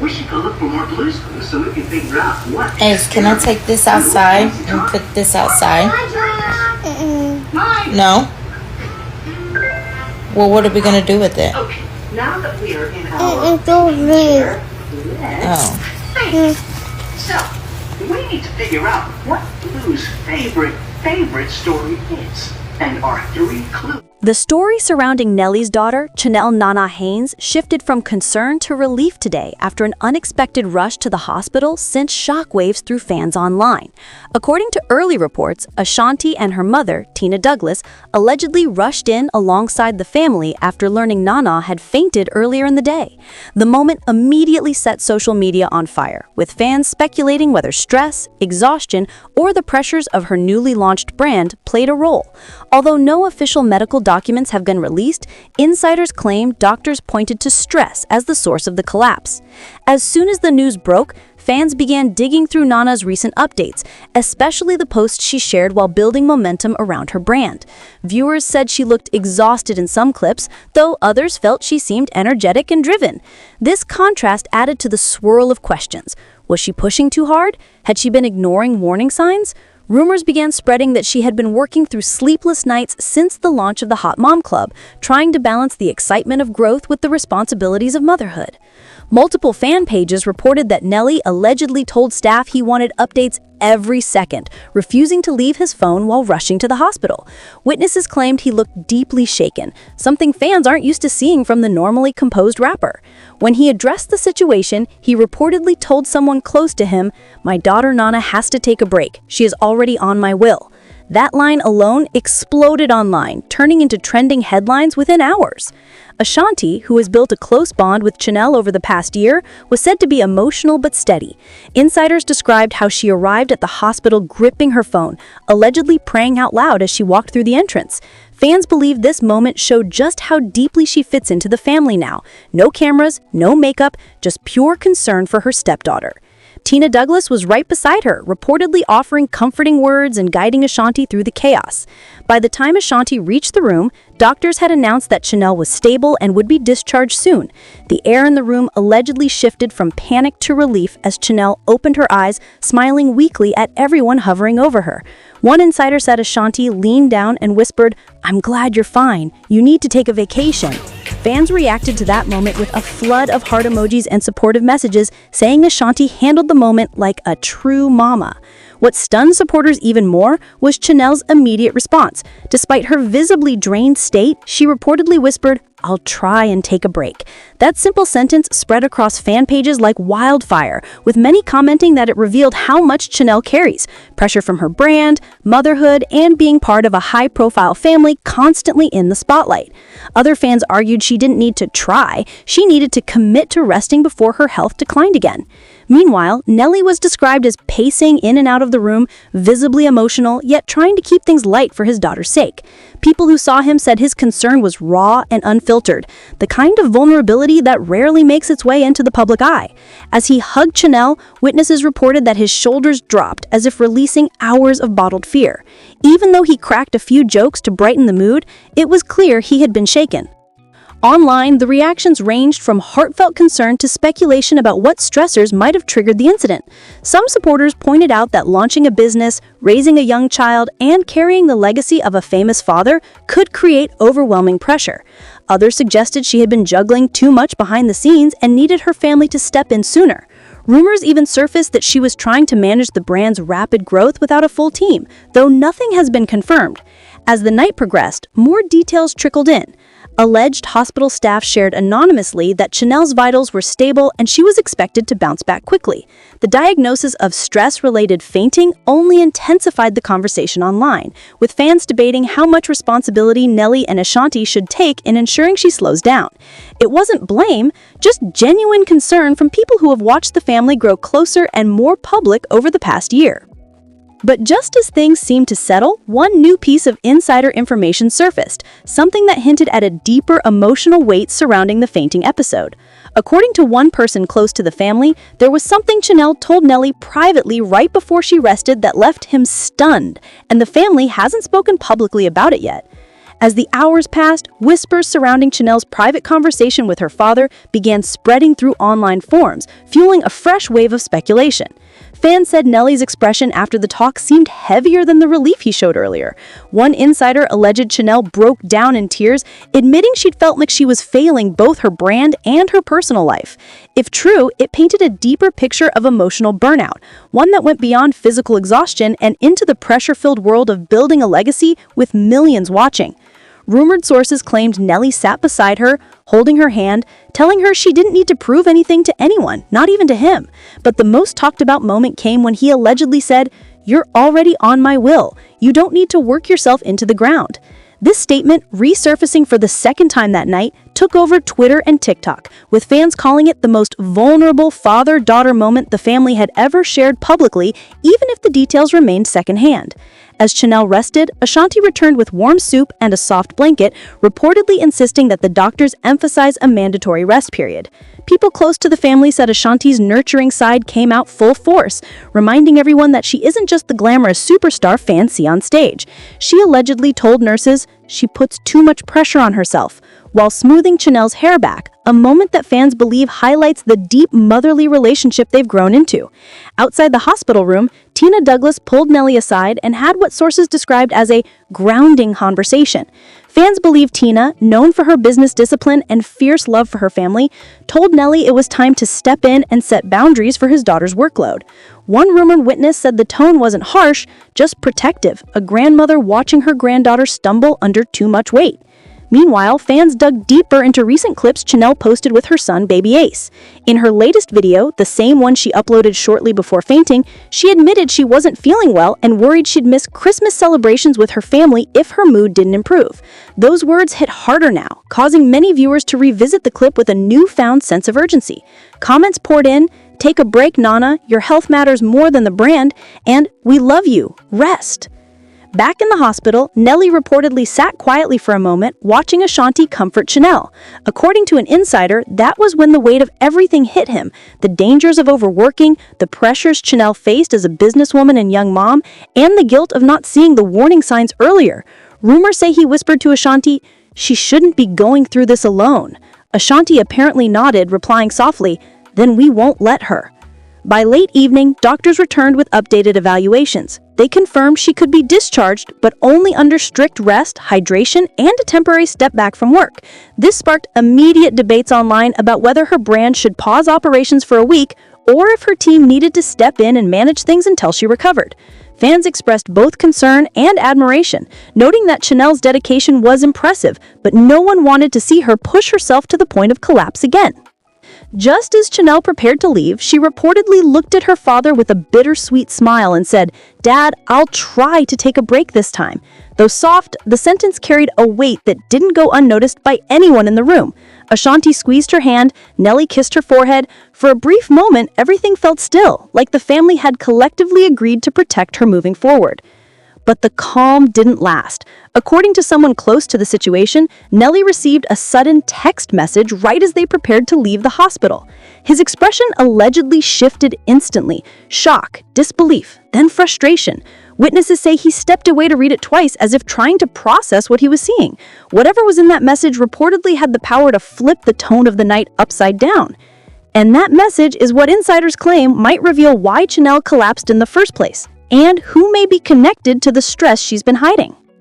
We should go look for more blues clues so we can figure out what. Ace, can I take this outside and put this outside? No? Well, what are we going to do with it? Okay, now that we are in our chair, let's think. So, we need to figure out what Blue's favorite story is. And our 3 clues. The story surrounding Nelly's daughter, Chanelle Haynes, shifted from concern to relief today after an unexpected rush to the hospital sent shockwaves through fans online. According to early reports, Ashanti and her mother, Tina Douglas, allegedly rushed in alongside the family after learning Nana had fainted earlier in the day. The moment immediately set social media on fire, with fans speculating whether stress, exhaustion, or the pressures of her newly launched brand played a role. Although no official medical documents have been released, insiders claim doctors pointed to stress as the source of the collapse. As soon as the news broke, fans began digging through Nana's recent updates, especially the posts she shared while building momentum around her brand. Viewers said she looked exhausted in some clips, though others felt she seemed energetic and driven. This contrast added to the swirl of questions. Was she pushing too hard? Had she been ignoring warning signs? Rumors began spreading that she had been working through sleepless nights since the launch of the Hot Mom Club, trying to balance the excitement of growth with the responsibilities of motherhood. Multiple fan pages reported that Nelly allegedly told staff he wanted updates every second, refusing to leave his phone while rushing to the hospital. Witnesses claimed he looked deeply shaken, something fans aren't used to seeing from the normally composed rapper. When he addressed the situation, he reportedly told someone close to him, "My daughter Nana has to take a break. She is already on my will." That line alone exploded online, turning into trending headlines within hours. Ashanti, who has built a close bond with Chanelle over the past year, was said to be emotional but steady. Insiders described how she arrived at the hospital gripping her phone, allegedly praying out loud as she walked through the entrance. Fans believe this moment showed just how deeply she fits into the family now. No cameras, no makeup, just pure concern for her stepdaughter. Tina Douglas was right beside her, reportedly offering comforting words and guiding Ashanti through the chaos. By the time Ashanti reached the room, doctors had announced that Chanelle was stable and would be discharged soon. The air in the room allegedly shifted from panic to relief as Chanelle opened her eyes, smiling weakly at everyone hovering over her. One insider said Ashanti leaned down and whispered, "I'm glad you're fine. You need to take a vacation." Fans reacted to that moment with a flood of heart emojis and supportive messages, saying Ashanti handled the moment like a true mama. What stunned supporters even more was Chanelle's immediate response. Despite her visibly drained state, she reportedly whispered, "I'll try and take a break." That simple sentence spread across fan pages like wildfire, with many commenting that it revealed how much Chanelle carries. Pressure from her brand, motherhood, and being part of a high-profile family constantly in the spotlight. Other fans argued she didn't need to try, she needed to commit to resting before her health declined again. Meanwhile, Nelly was described as pacing in and out of the room, visibly emotional, yet trying to keep things light for his daughter's sake. People who saw him said his concern was raw and unfiltered, the kind of vulnerability that rarely makes its way into the public eye. As he hugged Chanelle, witnesses reported that his shoulders dropped as if releasing hours of bottled fear. Even though he cracked a few jokes to brighten the mood, it was clear he had been shaken. Online, the reactions ranged from heartfelt concern to speculation about what stressors might have triggered the incident. Some supporters pointed out that launching a business, raising a young child, and carrying the legacy of a famous father could create overwhelming pressure. Others suggested she had been juggling too much behind the scenes and needed her family to step in sooner. Rumors even surfaced that she was trying to manage the brand's rapid growth without a full team, though nothing has been confirmed. As the night progressed, more details trickled in. Alleged hospital staff shared anonymously that Chanelle's vitals were stable and she was expected to bounce back quickly. The diagnosis of stress-related fainting only intensified the conversation online, with fans debating how much responsibility Nelly and Ashanti should take in ensuring she slows down. It wasn't blame, just genuine concern from people who have watched the family grow closer and more public over the past year. But just as things seemed to settle, one new piece of insider information surfaced, something that hinted at a deeper emotional weight surrounding the fainting episode. According to one person close to the family, there was something Chanelle told Nelly privately right before she rested that left him stunned, and the family hasn't spoken publicly about it yet. As the hours passed, whispers surrounding Chanelle's private conversation with her father began spreading through online forums, fueling a fresh wave of speculation. Fans said Nelly's expression after the talk seemed heavier than the relief he showed earlier. One insider alleged Chanelle broke down in tears, admitting she'd felt like she was failing both her brand and her personal life. If true, it painted a deeper picture of emotional burnout, one that went beyond physical exhaustion and into the pressure-filled world of building a legacy with millions watching. Rumored sources claimed Nelly sat beside her, holding her hand, telling her she didn't need to prove anything to anyone, not even to him. But the most talked about moment came when he allegedly said, "You're already on my will. You don't need to work yourself into the ground." This statement, resurfacing for the second time that night, took over Twitter and TikTok, with fans calling it the most vulnerable father-daughter moment the family had ever shared publicly, even if the details remained secondhand. As Chanelle rested, Ashanti returned with warm soup and a soft blanket, reportedly insisting that the doctors emphasize a mandatory rest period. People close to the family said Ashanti's nurturing side came out full force, reminding everyone that she isn't just the glamorous superstar fans see on stage. She allegedly told nurses she puts too much pressure on herself, while smoothing Chanelle's hair back, a moment that fans believe highlights the deep motherly relationship they've grown into. Outside the hospital room, Tina Douglas pulled Nelly aside and had what sources described as a grounding conversation. Fans believe Tina, known for her business discipline and fierce love for her family, told Nelly it was time to step in and set boundaries for his daughter's workload. One rumored witness said the tone wasn't harsh, just protective, a grandmother watching her granddaughter stumble under too much weight. Meanwhile, fans dug deeper into recent clips Chanelle posted with her son, baby Ace. In her latest video, the same one she uploaded shortly before fainting, she admitted she wasn't feeling well and worried she'd miss Christmas celebrations with her family if her mood didn't improve. Those words hit harder now, causing many viewers to revisit the clip with a newfound sense of urgency. Comments poured in, "Take a break, Nana, your health matters more than the brand," and "We love you, rest." Back in the hospital, Nelly reportedly sat quietly for a moment, watching Ashanti comfort Chanelle. According to an insider, that was when the weight of everything hit him: the dangers of overworking, the pressures Chanelle faced as a businesswoman and young mom, and the guilt of not seeing the warning signs earlier. Rumors say he whispered to Ashanti, "She shouldn't be going through this alone." Ashanti apparently nodded, replying softly, "Then we won't let her." By late evening, doctors returned with updated evaluations. They confirmed she could be discharged, but only under strict rest, hydration, and a temporary step back from work. This sparked immediate debates online about whether her brand should pause operations for a week or if her team needed to step in and manage things until she recovered. Fans expressed both concern and admiration, noting that Chanelle's dedication was impressive, but no one wanted to see her push herself to the point of collapse again. Just as Chanelle prepared to leave, she reportedly looked at her father with a bittersweet smile and said, "Dad, I'll try to take a break this time." Though soft, the sentence carried a weight that didn't go unnoticed by anyone in the room. Ashanti squeezed her hand, Nelly kissed her forehead. For a brief moment, everything felt still, like the family had collectively agreed to protect her moving forward. But the calm didn't last. According to someone close to the situation, Nelly received a sudden text message right as they prepared to leave the hospital. His expression allegedly shifted instantly: shock, disbelief, then frustration. Witnesses say he stepped away to read it twice, as if trying to process what he was seeing. Whatever was in that message reportedly had the power to flip the tone of the night upside down. And that message is what insiders claim might reveal why Chanelle collapsed in the first place, and who may be connected to the stress she's been hiding.